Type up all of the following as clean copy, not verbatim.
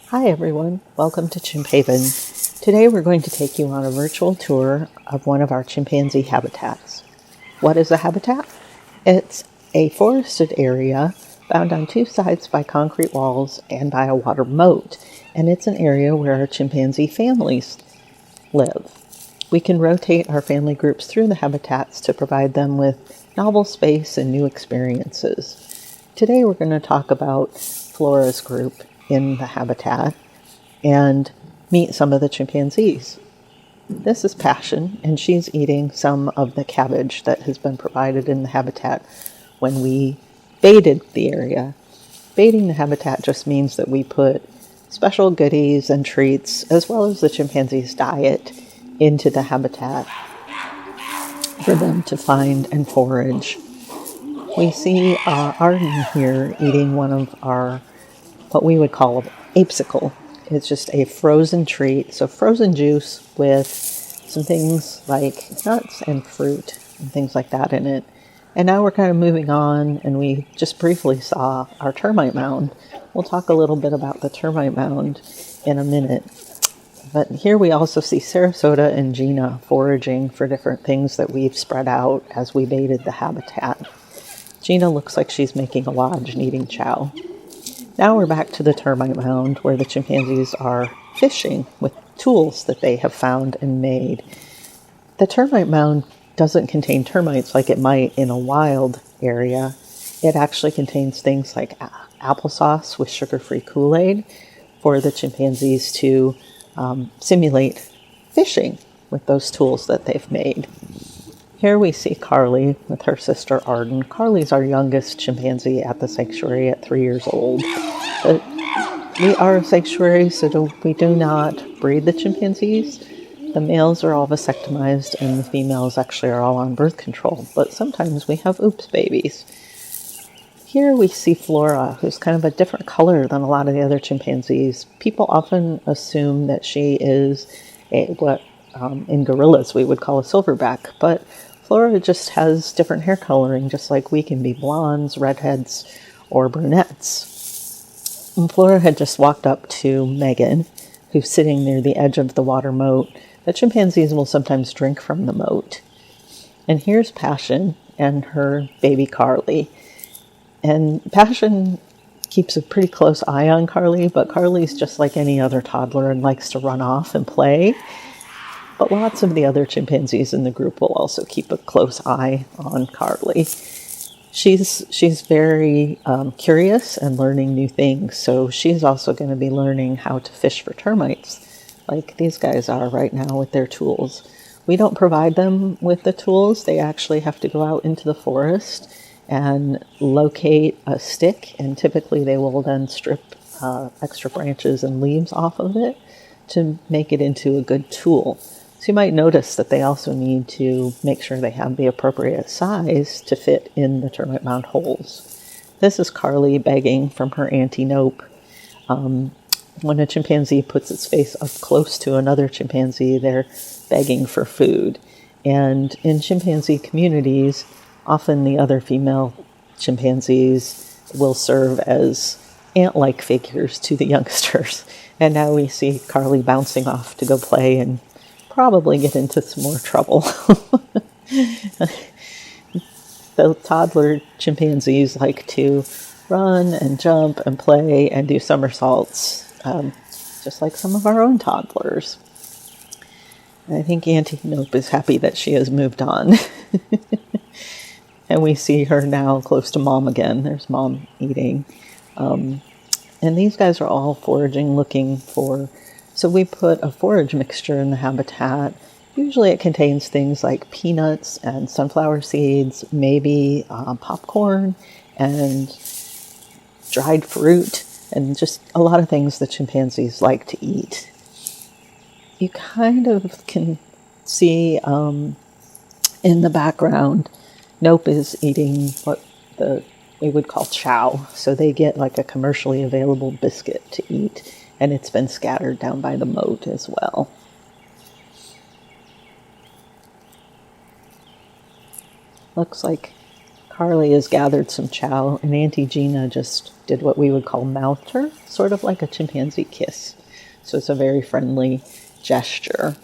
Hi everyone, welcome to Chimp Haven. Today we're going to take you on a virtual tour of one of our chimpanzee habitats. What is a habitat? It's a forested area bound on two sides by concrete walls and by a water moat, and it's an area where our chimpanzee families live. We can rotate our family groups through the habitats to provide them with novel space and new experiences. Today we're going to talk about Flora's group in the habitat and meet some of the chimpanzees. This is Passion, and she's eating some of the cabbage that has been provided in the habitat when we baited the area. Baiting the habitat just means that we put special goodies and treats, as well as the chimpanzee's diet, into the habitat for them to find and forage. We see Arden here eating one of our what we would call an apesicle. It's just a frozen treat, so frozen juice with some things like nuts and fruit and things like that in it. And now we're kind of moving on, and we just briefly saw our termite mound. We'll talk a little bit about the termite mound in a minute. But here we also see Sarasota and Gina foraging for different things that we've spread out as we baited the habitat. Gina looks like she's making a lodge and eating chow. Now we're back to the termite mound where the chimpanzees are fishing with tools that they have found and made. The termite mound doesn't contain termites like it might in a wild area. It actually contains things like applesauce with sugar-free Kool-Aid for the chimpanzees to simulate fishing with those tools that they've made. Here we see Carly with her sister Arden. Carly's our youngest chimpanzee at the sanctuary at 3 years old. But we are a sanctuary, so we do not breed the chimpanzees. The males are all vasectomized and the females actually are all on birth control, but sometimes we have oops babies. Here we see Flora, who's kind of a different color than a lot of the other chimpanzees. People often assume that she is what in gorillas we would call a silverback, but Flora just has different hair coloring, just like we can be blondes, redheads, or brunettes. And Flora had just walked up to Megan, who's sitting near the edge of the water moat. The chimpanzees will sometimes drink from the moat. And here's Passion and her baby Carly. And Passion keeps a pretty close eye on Carly, but Carly's just like any other toddler and likes to run off and play. But lots of the other chimpanzees in the group will also keep a close eye on Carly. She's very curious and learning new things, so she's also going to be learning how to fish for termites, like these guys are right now with their tools. We don't provide them with the tools. They actually have to go out into the forest and locate a stick, and typically they will then strip extra branches and leaves off of it to make it into a good tool. So you might notice that they also need to make sure they have the appropriate size to fit in the termite mound holes. This is Carly begging from her auntie Nope. When a chimpanzee puts its face up close to another chimpanzee, they're begging for food. And in chimpanzee communities, often the other female chimpanzees will serve as ant-like figures to the youngsters. And now we see Carly bouncing off to go play and probably get into some more trouble. The toddler chimpanzees like to run and jump and play and do somersaults, just like some of our own toddlers. I think Auntie Nope is happy that she has moved on. And we see her now close to Mom again. There's Mom eating. And these guys are all foraging, looking for... So we put a forage mixture in the habitat. Usually it contains things like peanuts and sunflower seeds, maybe popcorn and dried fruit, and just a lot of things the chimpanzees like to eat. You kind of can see in the background, Nope is eating what we would call chow. So they get like a commercially available biscuit to eat, and it's been scattered down by the moat as well. Looks like Carly has gathered some chow, and Auntie Gina just did what we would call mouthed her, sort of like a chimpanzee kiss. So it's a very friendly gesture.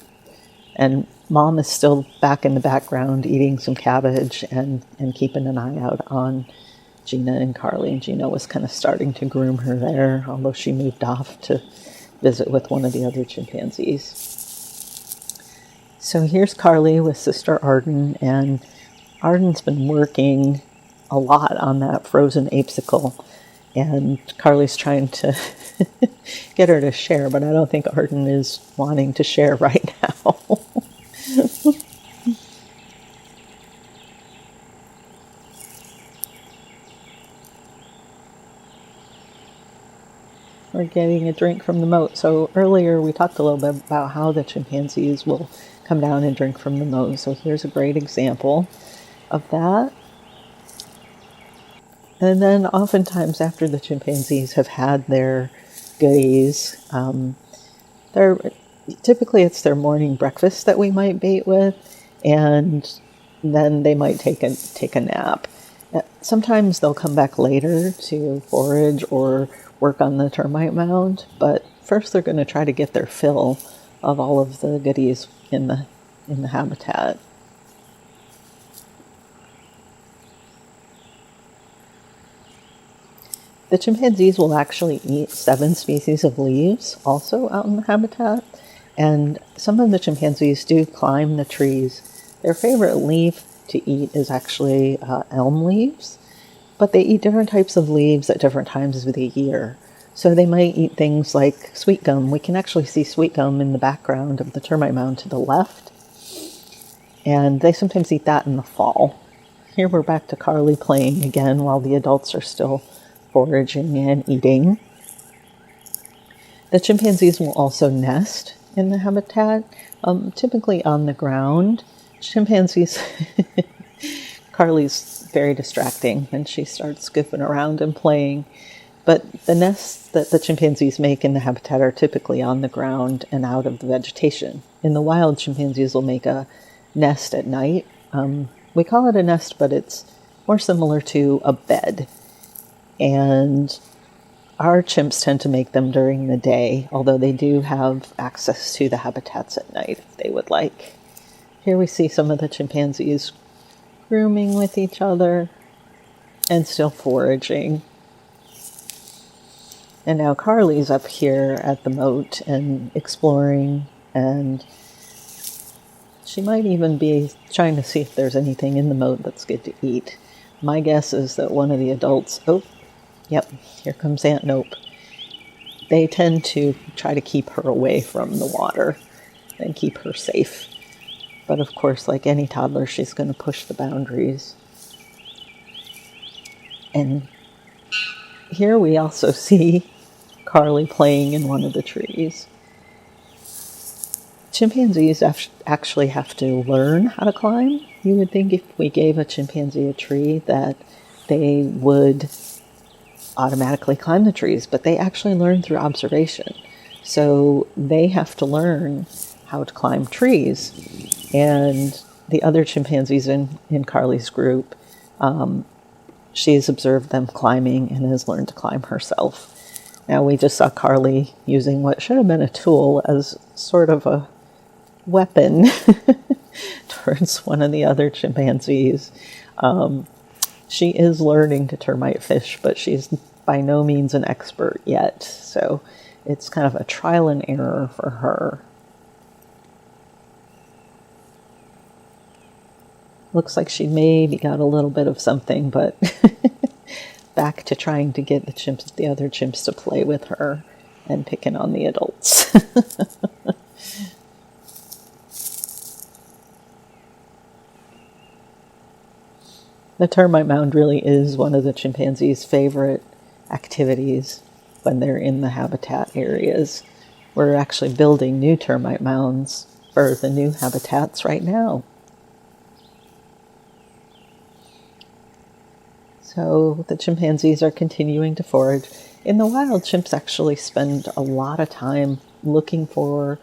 And Mom is still back in the background eating some cabbage and keeping an eye out on Gina and Carly. And Gina was kind of starting to groom her there, although she moved off to visit with one of the other chimpanzees. So here's Carly with Sister Arden, and Arden's been working a lot on that frozen apesicle, and Carly's trying to get her to share, but I don't think Arden is wanting to share right now. We're getting a drink from the moat. So earlier we talked a little bit about how the chimpanzees will come down and drink from the moat. So here's a great example of that. And then oftentimes after the chimpanzees have had their goodies, typically it's their morning breakfast that we might bait with, and then they might take a nap. Sometimes they'll come back later to forage or work on the termite mound, but first they're going to try to get their fill of all of the goodies in the habitat. The chimpanzees will actually eat 7 species of leaves also out in the habitat, and some of the chimpanzees do climb the trees. Their favorite leaf to eat is actually elm leaves, but they eat different types of leaves at different times of the year. So they might eat things like sweet gum. We can actually see sweet gum in the background of the termite mound to the left, and they sometimes eat that in the fall. Here we're back to Carly playing again while the adults are still foraging and eating. The chimpanzees will also nest in the habitat, typically on the ground. Chimpanzees, Carly's very distracting and she starts goofing around and playing. But the nests that the chimpanzees make in the habitat are typically on the ground and out of the vegetation. In the wild, chimpanzees will make a nest at night. We call it a nest, but it's more similar to a bed. And our chimps tend to make them during the day, although they do have access to the habitats at night if they would like. Here we see some of the chimpanzees grooming with each other and still foraging. And now Carly's up here at the moat and exploring, and she might even be trying to see if there's anything in the moat that's good to eat. My guess is that one of the adults, yep, here comes Aunt Nope. They tend to try to keep her away from the water and keep her safe. But of course, like any toddler, she's going to push the boundaries. And here we also see Carly playing in one of the trees. Chimpanzees actually have to learn how to climb. You would think if we gave a chimpanzee a tree that they would automatically climb the trees, but they actually learn through observation. So they have to learn how to climb trees. And the other chimpanzees in Carly's group, she has observed them climbing and has learned to climb herself. Now we just saw Carly using what should have been a tool as sort of a weapon towards one of the other chimpanzees. She is learning to termite fish, but she's by no means an expert yet. So it's kind of a trial and error for her. Looks like she maybe got a little bit of something, but back to trying to get the other chimps to play with her and picking on the adults. The termite mound really is one of the chimpanzees' favorite activities when they're in the habitat areas. We're actually building new termite mounds for the new habitats right now. So the chimpanzees are continuing to forage. In the wild, chimps actually spend a lot of time looking for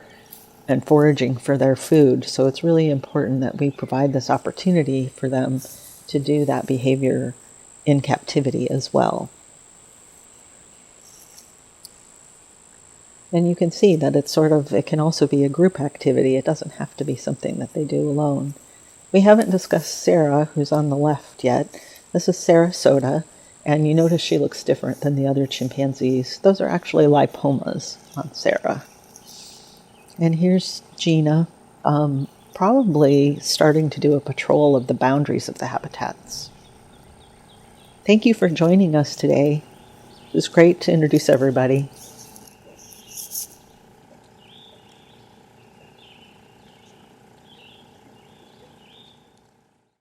and foraging for their food. So it's really important that we provide this opportunity for them to do that behavior in captivity as well. And you can see that it can also be a group activity. It doesn't have to be something that they do alone. We haven't discussed Sarah, who's on the left yet. This is Sarasota, and you notice she looks different than the other chimpanzees. Those are actually lipomas on Sarah. And here's Gina, probably starting to do a patrol of the boundaries of the habitats. Thank you for joining us today. It was great to introduce everybody.